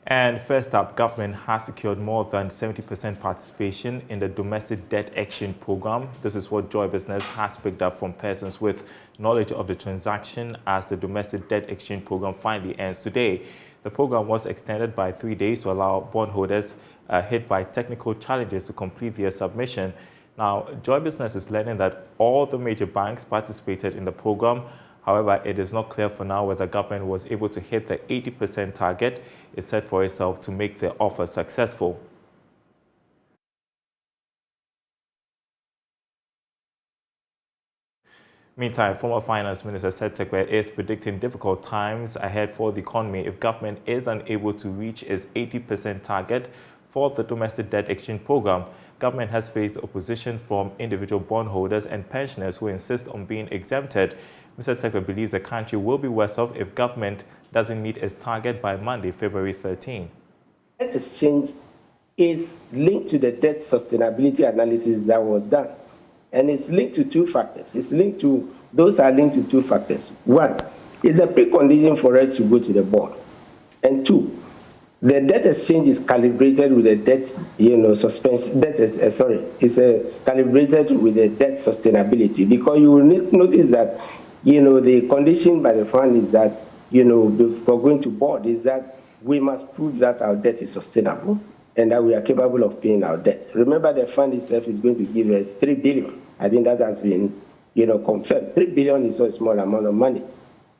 And first up, government has secured more than 70% participation in the domestic debt exchange program. This is what Joy Business has picked up from persons with knowledge of the transaction as the domestic debt exchange program finally ends today. The program was extended by 3 days to allow bondholders hit by technical challenges to complete their submission. Now, Joy Business is learning that all the major banks participated in the program. However, it is not clear for now whether government was able to hit the 80% target it set for itself to make the offer successful. Meantime, former Finance Minister Setekwe is predicting difficult times ahead for the economy if government is unable to reach its 80% target for the domestic debt exchange program. Government has faced opposition from individual bondholders and pensioners who insist on being exempted. Mr. Tekwe believes the country will be worse off if government doesn't meet its target by Monday, February 13. Debt exchange is linked to the debt sustainability analysis that was done. And it's linked to two factors. Those are linked to two factors. One, it's a precondition for us to go to the board. And two, the debt exchange is calibrated with the debt, calibrated with the debt sustainability, because you will notice that, the condition by the fund is that, before going to board is that we must prove that our debt is sustainable and that we are capable of paying our debt. Remember, the fund itself is going to give us 3 billion. I think that has been, confirmed. 3 billion is not a small amount of money,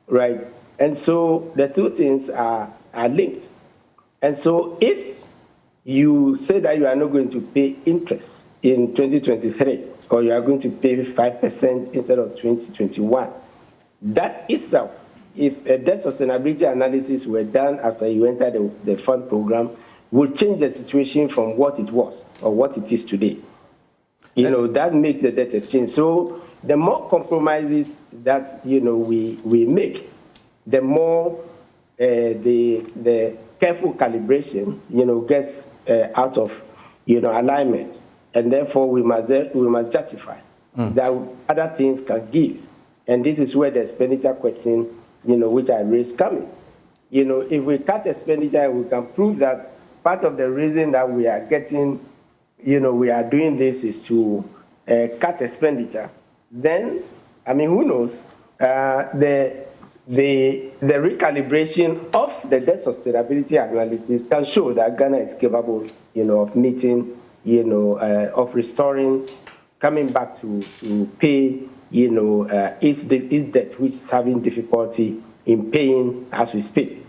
right? And so the two things are linked. And so if you say that you are not going to pay interest in 2023, or you are going to pay 5% instead of 2021, that itself, if a debt sustainability analysis were done after you enter the fund program, will change the situation from what it was or what it is today. That makes the debt exchange. So the more compromises that, we make, the more the careful calibration, gets out of, alignment. And therefore, we must justify that other things can give. And this is where the expenditure question, which I raised, coming. If we cut expenditure, we can prove that part of the reason that we are getting, we are doing this is to cut expenditure. Then, who knows? The recalibration of the debt sustainability analysis can show that Ghana is capable, of meeting, of restoring, coming back to pay, its debt, which is having difficulty in paying as we speak.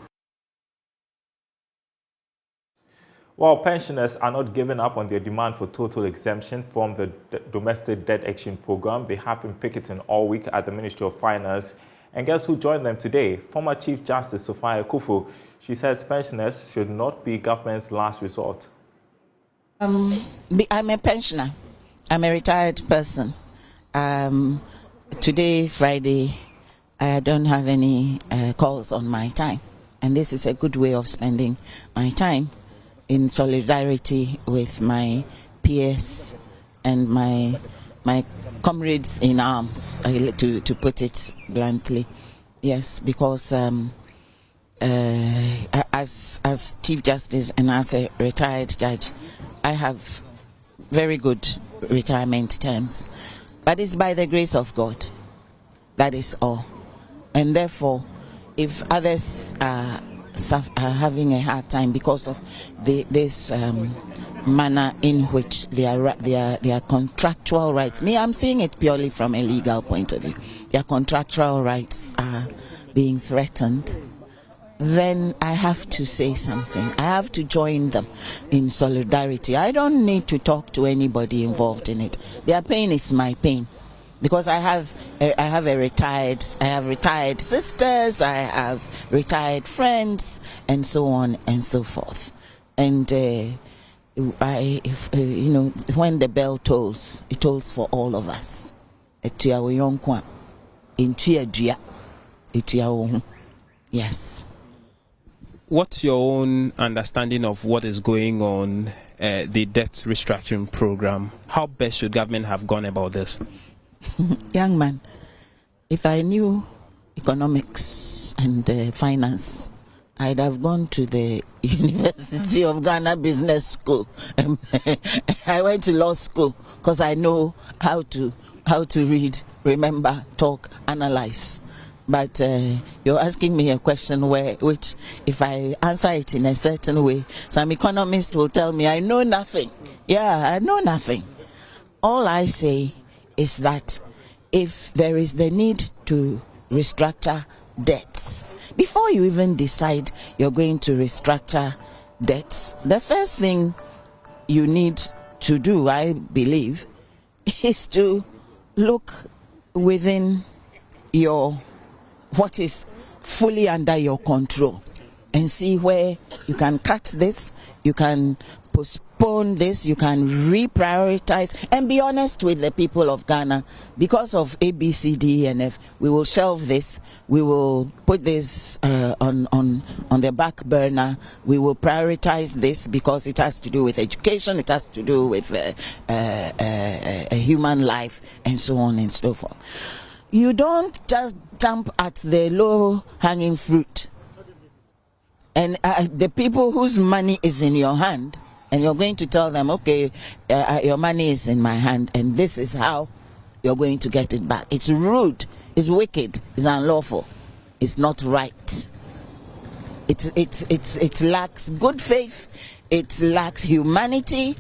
While pensioners are not giving up on their demand for total exemption from the domestic debt exchange program, they have been picketing all week at the Ministry of Finance. And guess who joined them today? Former Chief Justice Sophia Kwawu. She says pensioners should not be government's last resort. I'm a pensioner. I'm a retired person. Today, Friday, I don't have any calls on my time. And this is a good way of spending my time in solidarity with my peers and my comrades in arms, to put it bluntly. Yes, because as Chief Justice and as a retired judge, I have very good retirement terms. But it's by the grace of God. That is all. And therefore, if others are having a hard time because of this manner in which their contractual rights, I'm seeing it purely from a legal point of view, their contractual rights are being threatened, then I have to say something. I have to join them in solidarity. I don't need to talk to anybody involved in it. Their pain is my pain, because I have retired sisters, I have retired friends, and so on and so forth. And when the bell tolls, it tolls for all of us. Yes. What's your own understanding of what is going on, the debt restructuring program? How best should government have gone about this? Young man, if I knew economics and finance I'd have gone to the University of Ghana Business School. I went to law school because I know how to read, remember, talk, analyze. But you're asking me a question which, if I answer it in a certain way, some economist will tell me I know nothing. Yeah, I know nothing. All I say is that if there is the need to restructure debts, before you even decide you're going to restructure debts, the first thing you need to do, I believe, is to look within what is fully under your control and see where you can cut this, you can postpone this, you can reprioritize, and be honest with the people of Ghana. Because of A, B, C, D, E, and F, we will shelve this, we will put this on the back burner, we will prioritize this because it has to do with education, it has to do with a human life, and so on and so forth. You don't just jump at the low-hanging fruit. And the people whose money is in your hand, and you're going to tell them, okay, your money is in my hand, and this is how you're going to get it back. It's rude, it's wicked, it's unlawful, it's not right. It lacks good faith, it lacks humanity,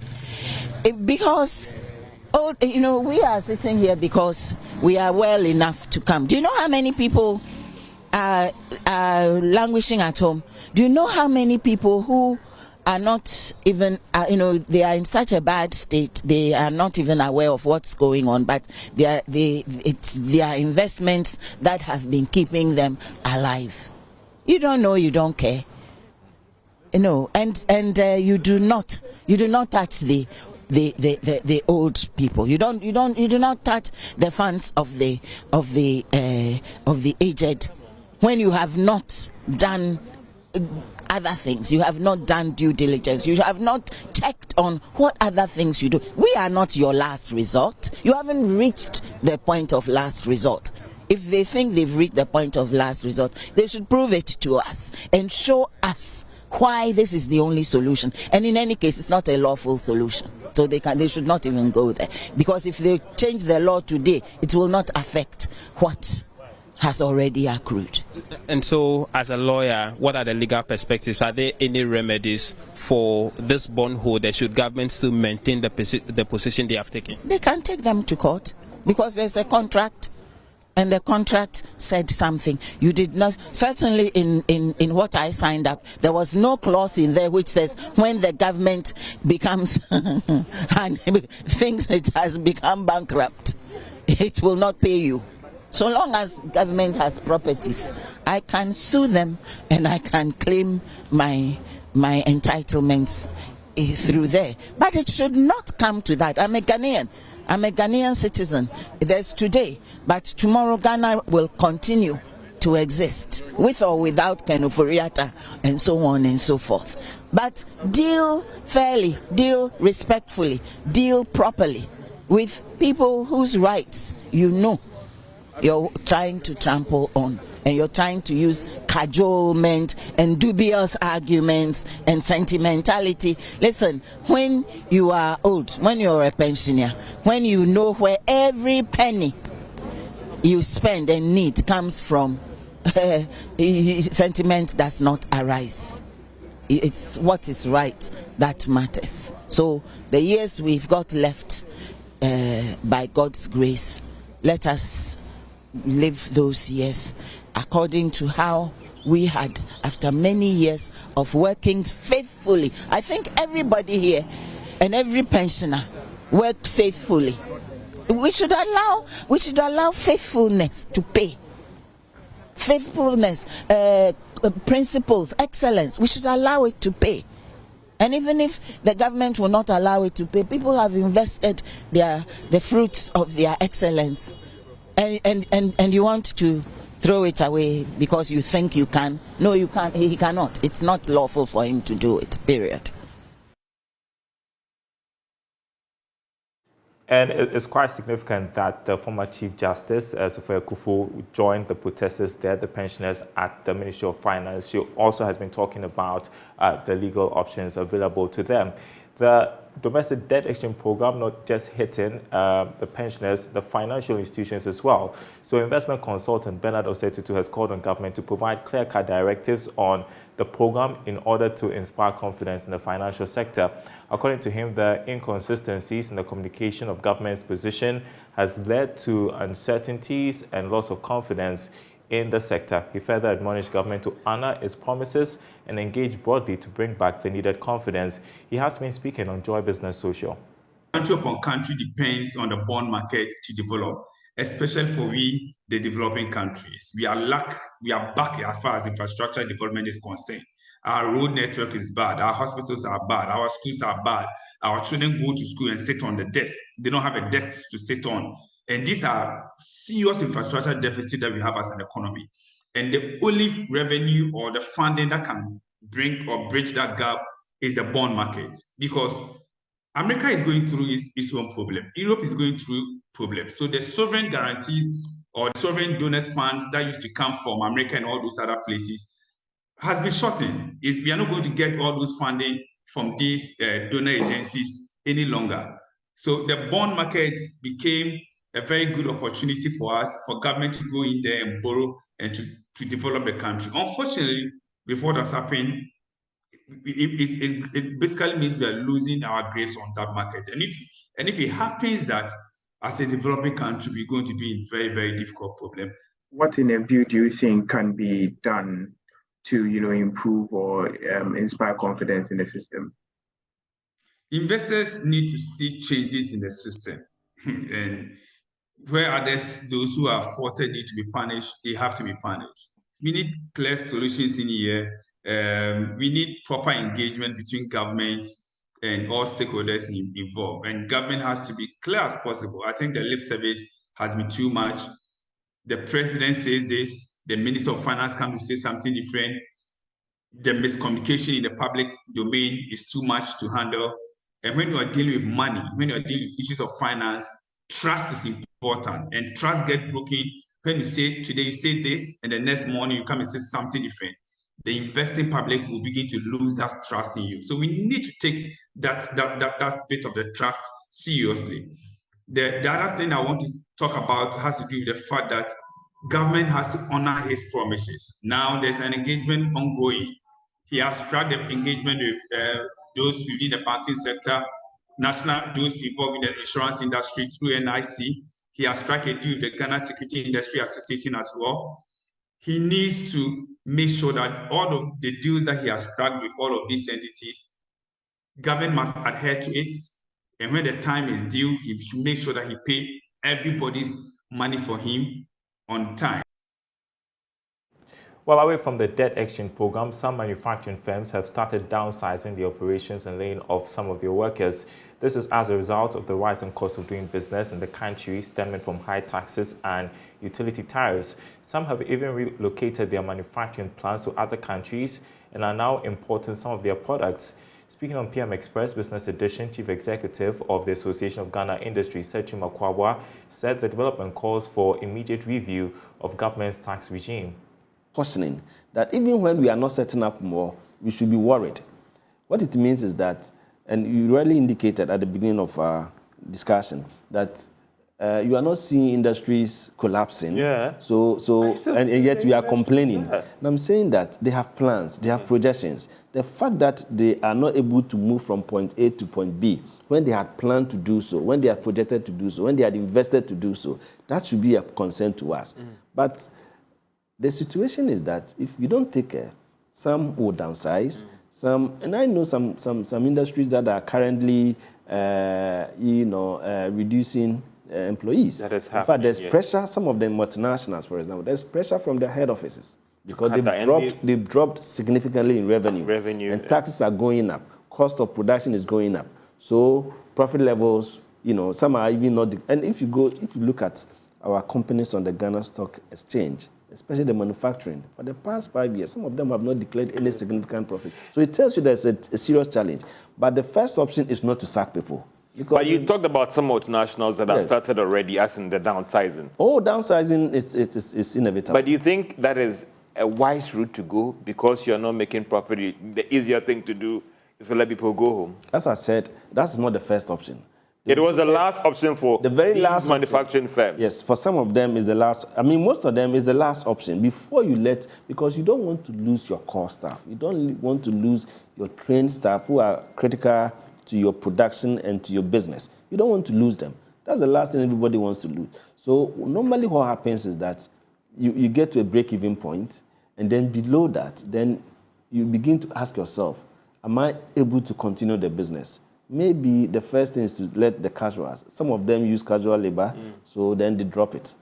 because we are sitting here because we are well enough to come. Do you know how many people are languishing at home? Do you know how many people who are not even, they are in such a bad state, they are not even aware of what's going on, but it's their investments that have been keeping them alive. You don't know, you don't care. And you do not touch the old people. You do not touch the funds of the aged when you have not done other things. You have not done due diligence. You have not checked on what other things you do. We are not your last resort. You haven't reached the point of last resort. If they think they've reached the point of last resort, they should prove it to us and show us why this is the only solution. And in any case, it's not a lawful solution. So they should not even go there. Because if they change the law today, it will not affect what has already accrued. And so, as a lawyer, what are the legal perspectives? Are there any remedies for this bondholder? Should government still maintain the position they have taken? They can take them to court because there's a contract, and the contract said something. You did not, certainly in what I signed up, there was no clause in there which says when the government becomes and thinks it has become bankrupt, it will not pay you. So long as government has properties, I can sue them and I can claim my entitlements through there. But it should not come to that. I'm a Ghanaian citizen. There's today, but tomorrow Ghana will continue to exist with or without Kenuforiata and so on and so forth. But deal fairly, deal respectfully, deal properly with people whose rights you're trying to trample on, and you're trying to use cajolement and dubious arguments and sentimentality. Listen, when you are old, when you're a pensioner, when you know where every penny you spend and need comes from, sentiment does not arise. It's what is right that matters. So the years we've got left, by God's grace, let us live those years according to how we had, after many years of working faithfully. I think everybody here and every pensioner worked faithfully. We should allow faithfulness to pay. Faithfulness, principles, excellence, we should allow it to pay. And even if the government will not allow it to pay, people have invested the fruits of their excellence. And you want to throw it away because you think you can. No, you can't. He cannot. It's not lawful for him to do it, period. And it's quite significant that the former Chief Justice, Sophia Kufu, joined the protesters there, the pensioners, at the Ministry of Finance. She also has been talking about the legal options available to them. The domestic debt exchange program not just hitting the pensioners, the financial institutions as well. So investment consultant Bernard Osetutu has called on government to provide clear-cut directives on the program in order to inspire confidence in the financial sector. According to him, the inconsistencies in the communication of government's position has led to uncertainties and loss of confidence in the sector. He further admonished government to honor its promises and engage broadly to bring back the needed confidence. He has been speaking on Joy Business Social. Country upon country depends on the bond market to develop, especially for we, the developing countries. We are back as far as infrastructure development is concerned. Our road network is bad. Our hospitals are bad. Our schools are bad. Our children go to school and sit on the desk. They don't have a desk to sit on. And these are serious infrastructure deficits that we have as an economy. And the only revenue or the funding that can bring or bridge that gap is the bond market. Because America is going through its own problem. Europe is going through problems. So the sovereign guarantees or the sovereign donors funds that used to come from America and all those other places has been shortened. We are not going to get all those funding from these donor agencies any longer. So the bond market became a very good opportunity for us, for government to go in there and borrow and to develop the country. Unfortunately, before that's happened, it basically means we are losing our grades on that market. And if it happens that as a developing country, we're going to be in very, very difficult problem. What in a view do you think can be done to, improve or inspire confidence in the system? Investors need to see changes in the system. And where others, those who are faulted, need to be punished, they have to be punished. We need clear solutions in here. We need proper engagement between government and all stakeholders involved. And government has to be clear as possible. I think the lip service has been too much. The president says this, the Minister of Finance comes to say something different. The miscommunication in the public domain is too much to handle. And when you are dealing with money, when you are dealing with issues of finance, trust is important. And trust gets broken when you say, today you say this, and the next morning you come and say something different. The investing public will begin to lose that trust in you. So we need to take that bit of the trust seriously. The other thing I want to talk about has to do with the fact that government has to honor his promises. Now there's an engagement ongoing. He has struck the engagement with those within the banking sector, those involved in the insurance industry through NIC. He has struck a deal with the Ghana Security Industry Association as well. He needs to make sure that all of the deals that he has struck with all of these entities, government must adhere to it. And when the time is due, he should make sure that he pays everybody's money for him on time. Well, away from the debt exchange program, some manufacturing firms have started downsizing the operations and laying off some of their workers. This is as a result of the rising cost of doing business in the country stemming from high taxes and utility tariffs. Some have even relocated their manufacturing plants to other countries and are now importing some of their products. Speaking on PM Express Business Edition, Chief Executive of the Association of Ghana Industry, Kwawu, said the development calls for immediate review of government's tax regime. Cautioning that even when we are not setting up more, we should be worried. What it means is that, and you really indicated at the beginning of our discussion, that you are not seeing industries collapsing. Yeah. And yet we are complaining. Yeah. And I'm saying that they have plans, they have projections. The fact that they are not able to move from point A to point B, when they had planned to do so, when they had projected to do so, when they had invested to do so, that should be of concern to us. But the situation is that if you don't take care, some will downsize, and I know some industries that are currently, reducing employees. That is happening. In fact, there's pressure. Some of them multinationals, for example, there's pressure from their head offices because they've dropped significantly in revenue, and taxes are going up. Cost of production is going up. So profit levels, some are even not. And if you look at our companies on the Ghana Stock Exchange, especially the manufacturing, for the past 5 years, some of them have not declared any significant profit. So it tells you there's a serious challenge. But the first option is not to sack people. But you talked about some multinationals that have started already, as in the downsizing. Oh, downsizing is inevitable. But do you think that is a wise route to go because you're not making profit? The easier thing to do is to let people go home. As I said, that's not the first option. It was the last option for the very last manufacturing firms. Yes, for some of them is the last. I mean, most of them is the last option before you because you don't want to lose your core staff. You don't want to lose your trained staff who are critical to your production and to your business. You don't want to lose them. That's the last thing everybody wants to lose. So normally what happens is that you get to a break-even point, and then below that, then you begin to ask yourself, am I able to continue the business? Maybe the first thing is to let the casuals. Some of them use casual labor, so then they drop it.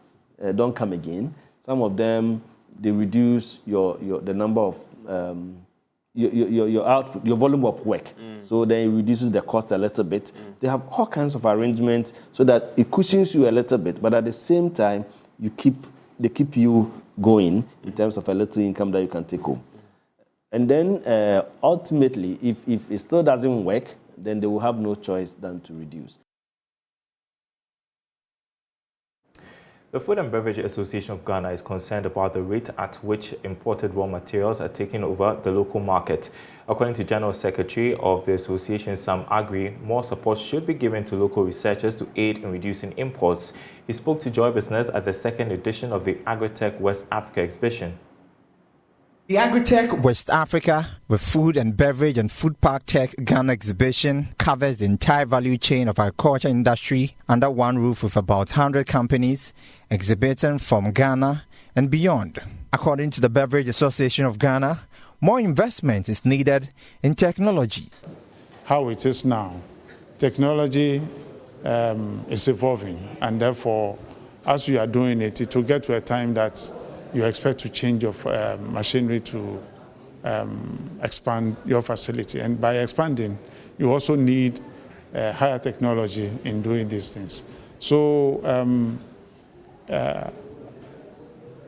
Don't come again. Some of them, they reduce the number of your output, your volume of work. So then it reduces the cost a little bit. They have all kinds of arrangements so that it cushions you a little bit, but at the same time, they keep you going in terms of a little income that you can take home. And then ultimately, if it still doesn't work, then they will have no choice than to reduce. The Food and Beverage Association of Ghana is concerned about the rate at which imported raw materials are taking over the local market. According to General Secretary of the association, Sam Agri, more support should be given to local researchers to aid in reducing imports. He spoke to Joy Business at the second edition of the Agritech West Africa exhibition. The Agritech West Africa, with Food and Beverage and Food Park Tech Ghana exhibition, covers the entire value chain of agriculture industry under one roof with about 100 companies exhibiting from Ghana and beyond. According to the Beverage Association of Ghana, more investment is needed in technology. How it is now, technology is evolving, and therefore, as we are doing it, it will get to a time that you expect to change your machinery to expand your facility. And by expanding, you also need higher technology in doing these things. So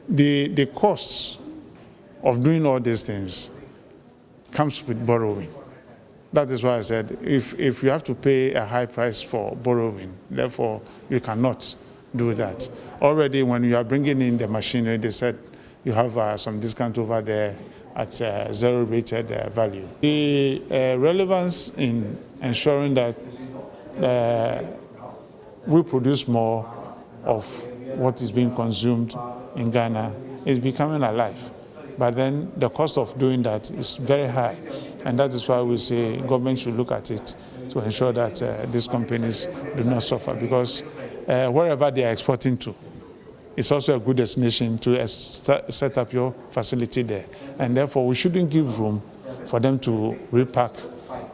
the costs of doing all these things comes with borrowing. That is why I said, if you have to pay a high price for borrowing, therefore you cannot do that. Already when you are bringing in the machinery, they said you have some discount over there at zero rated value. The relevance in ensuring that we produce more of what is being consumed in Ghana is becoming alive. But then the cost of doing that is very high. And that is why we say government should look at it to ensure that these companies do not suffer, because wherever they are exporting to, it's also a good destination to set up your facility there. And therefore, we shouldn't give room for them to repack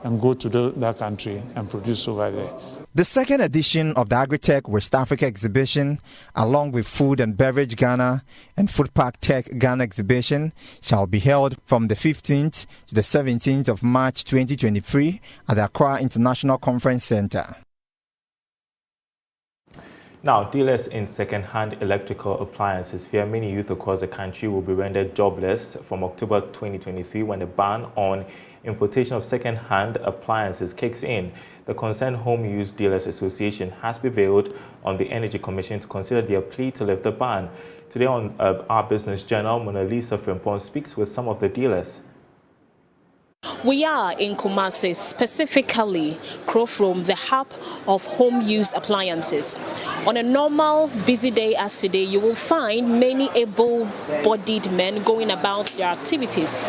and go to that country and produce over there. The second edition of the Agritech West Africa exhibition, along with Food and Beverage Ghana and Food Park Tech Ghana exhibition, shall be held from the 15th to the 17th of March 2023 at the Accra International Conference Center. Now, dealers in second-hand electrical appliances fear many youth across the country will be rendered jobless from October 2023 when the ban on importation of second-hand appliances kicks in. The Concerned Home Use Dealers Association has prevailed on the Energy Commission to consider their plea to lift the ban. Today on Our Business Journal, Mona Lisa Frimpong speaks with some of the dealers. We are in Kumasi, specifically Krofrom, the hub of home-used appliances. On a normal, busy day as today, you will find many able-bodied men going about their activities.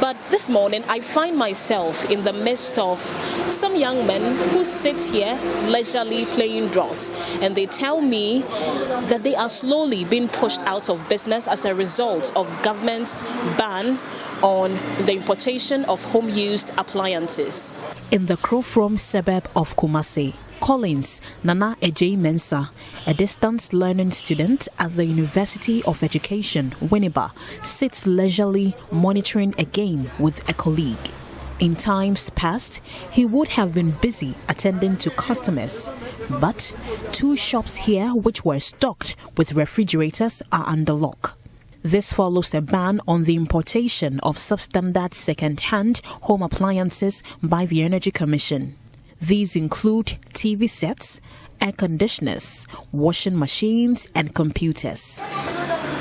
But this morning, I find myself in the midst of some young men who sit here leisurely playing draughts, and they tell me that they are slowly being pushed out of business as a result of government's ban on the importation of home-used appliances. In the Krofrom suburb of Kumasi, Collins Nana Ejay Mensah, a distance learning student at the University of Education, Winneba, sits leisurely monitoring a game with a colleague. In times past, he would have been busy attending to customers, but two shops here which were stocked with refrigerators are under lock. This follows a ban on the importation of substandard second-hand home appliances by the Energy Commission. These include TV sets, air conditioners, washing machines, and computers.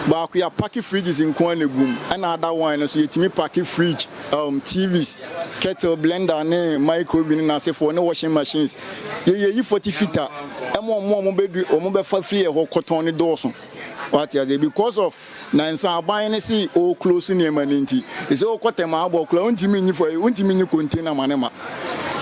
But we are packing fridges in Kwawu boom, and other one so you packing fridge, TVs, kettle, blender, microwave, and say for no washing machines. You 40 feet. I'm more bedroom or mobile free or cotton doors. What is it? Because of Nansa buying a sea or closing your money. It's all quite a marble clone to me for a winter container manema.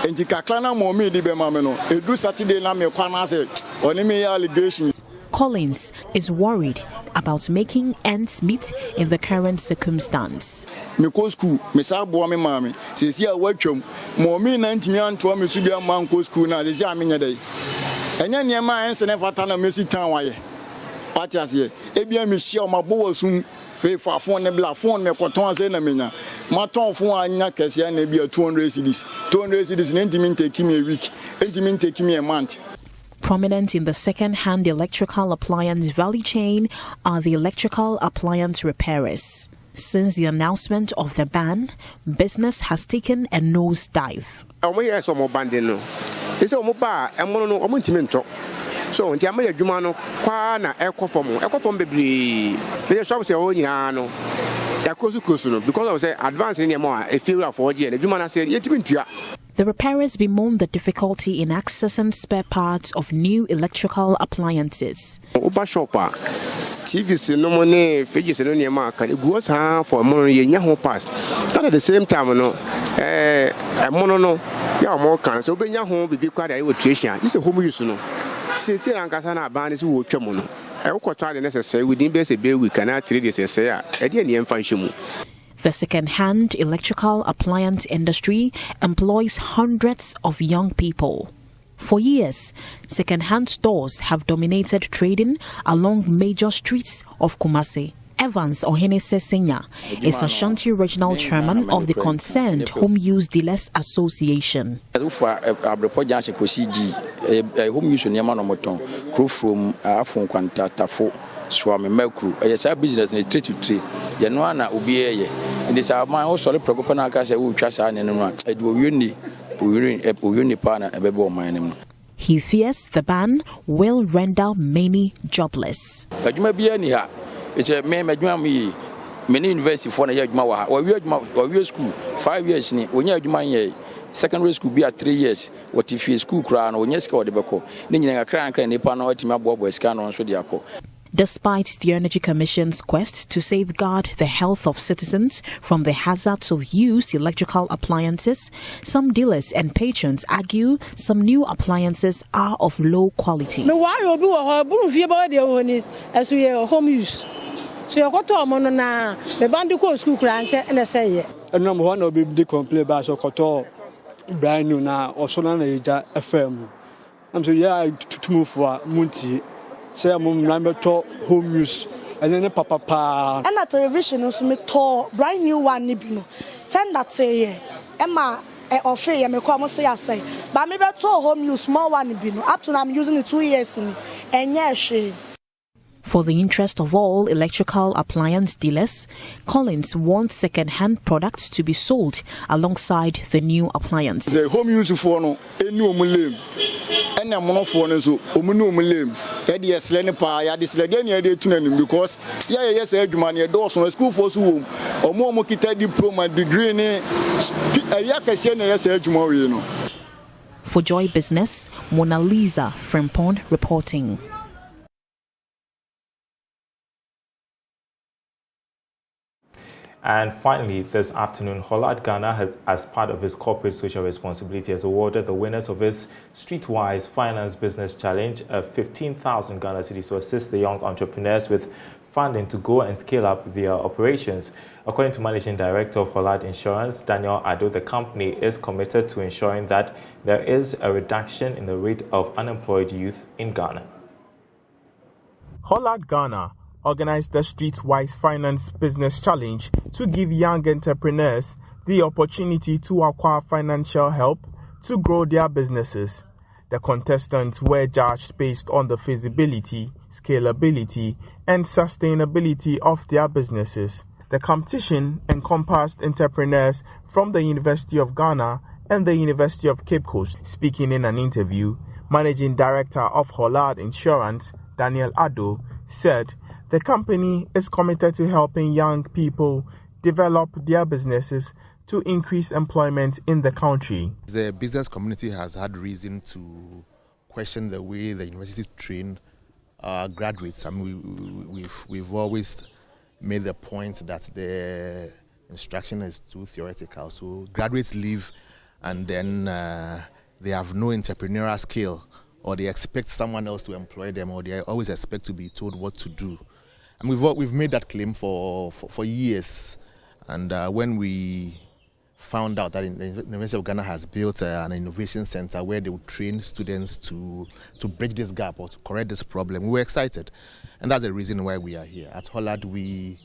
And the Kaklana Momi de Bemameno, a do Saturday Name Kwanase, or any allegations. Collins is worried about making ends meet in the current circumstance. Because school, Miss Abuami Mammy, says here, welcome. Mommy 90 and 12 Misuga Manco school now, this Yamina day. And then your minds and never turn a messy town. What is here? Ebia Michelle, my boy soon. Pay for phone and black phone, me cotons in a mina. My tongue for a Nakasia, maybe a 200 cities. 200 cities, and intimate taking me a week, intimate taking me a month. Prominent in the second-hand electrical appliance value chain are the electrical appliance repairers. Since the announcement of the ban, business has taken a nosedive. So nti amaya adwuma no kwa na ekofom bebre the shop say o nyina no ya krosu no because of say advance in more a few of 4 years adwuma na say yetimi ntua. The repairers bemoan the difficulty in accessing spare parts of new electrical appliances. Uba shopper TVs no money fridges no nyama kan egu sa for mo ye nya ho pass. But at the same time no mono no ya mo kan so obenya ho bibi kwa da e wotration is a home use no. The second-hand electrical appliance industry employs hundreds of young people. For years, second-hand stores have dominated trading along major streets of Kumasi. Evans Ohenese Senya is Ashanti Regional Chairman of the concerned Home Use Dealers Association. Home use from Afon Quantatafo, Swami Melkru, a business in 3 to 3. Yanuana Ubiye. And this are my also Procopanaca, who trust and uni partner a bebo mine. He fears the ban will render many jobless. But you may be anyhow. It's a man, many university for a year, or we school 5 years. When you are secondary school be at 3 years. What if you school crown or yes, or the Bako? Then you are crying, and the panel to my bob scan on Sodiaco. Despite the Energy Commission's quest to safeguard the health of citizens from the hazards of used electrical appliances, some dealers and patrons argue some new appliances are of low quality. Home use. So you got to na the bandico school crunch and I say and number one will be the complaint about so koto brand new now or so na FM. I'm so yeah to move for Munti. Say I'm to home use and then papa and that television also me to brand new one nibino. Ten that say Emma or fair me come say I say but maybe to home use small one nibino up to now I'm using it 2 years in and yeah shame. For the interest of all electrical appliance dealers, Collins wants second-hand products to be sold alongside the new appliances. The home use for no any omulem and a monophone so omunumulem the slene pa ya this legenia de tunanim because yes edumane doors on school for so or more kita diploma degree ne yakase na yes eduma we no. For Joy Business, Mona Lisa Frimpong reporting. And finally, this afternoon, Hollard Ghana has, as part of his corporate social responsibility, has awarded the winners of his StreetWise Finance Business Challenge 15,000 Ghana cedis to assist the young entrepreneurs with funding to go and scale up their operations. According to Managing Director of Hollard Insurance, Daniel Ado, the company is committed to ensuring that there is a reduction in the rate of unemployed youth in Ghana. Hollard Ghana organized the StreetWise Finance Business Challenge to give young entrepreneurs the opportunity to acquire financial help to grow their businesses. The contestants were judged based on the feasibility, scalability, and sustainability of their businesses. The competition encompassed entrepreneurs from the University of Ghana and the University of Cape Coast. Speaking in an interview, Managing Director of Hollard Insurance, Daniel Addo, said the company is committed to helping young people develop their businesses to increase employment in the country. The business community has had reason to question the way the universities train graduates. I mean, we've always made the point that the instruction is too theoretical. So graduates leave and then they have no entrepreneurial skill, or they expect someone else to employ them, or they always expect to be told what to do. And we've made that claim for years. And when we found out that the University of Ghana has built an innovation center where they would train students to bridge this gap or to correct this problem, we were excited. And that's the reason why we are here. At Hollard, we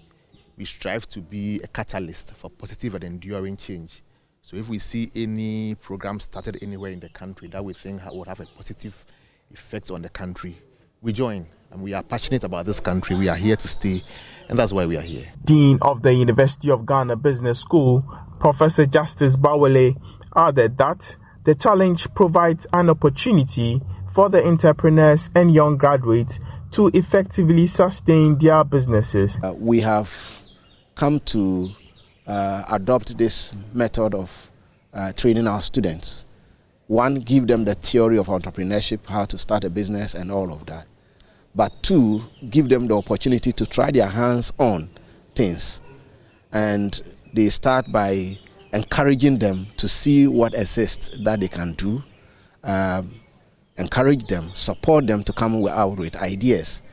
strive to be a catalyst for positive and enduring change. So if we see any program started anywhere in the country that we think would have a positive effect on the country, we join. And we are passionate about this country. We are here to stay, and that's why we are here. Dean of the University of Ghana Business School, Professor Justice Bawale, added that the challenge provides an opportunity for the entrepreneurs and young graduates to effectively sustain their businesses. We have come to adopt this method of training our students. One, give them the theory of entrepreneurship, how to start a business and all of that. But two, give them the opportunity to try their hands on things. And they start by encouraging them to see what exists that they can do, encourage them, support them to come out with ideas.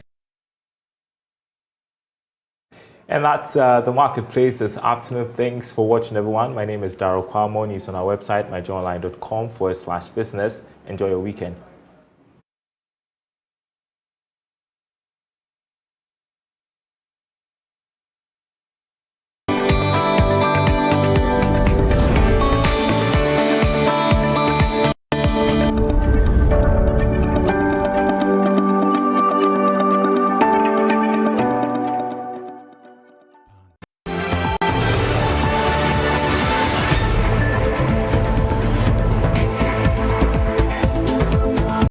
And that's the marketplace this afternoon. Thanks for watching, everyone. My name is Daryl. Kwawu. More news on our website, myjoyonline.com/business. Enjoy your weekend.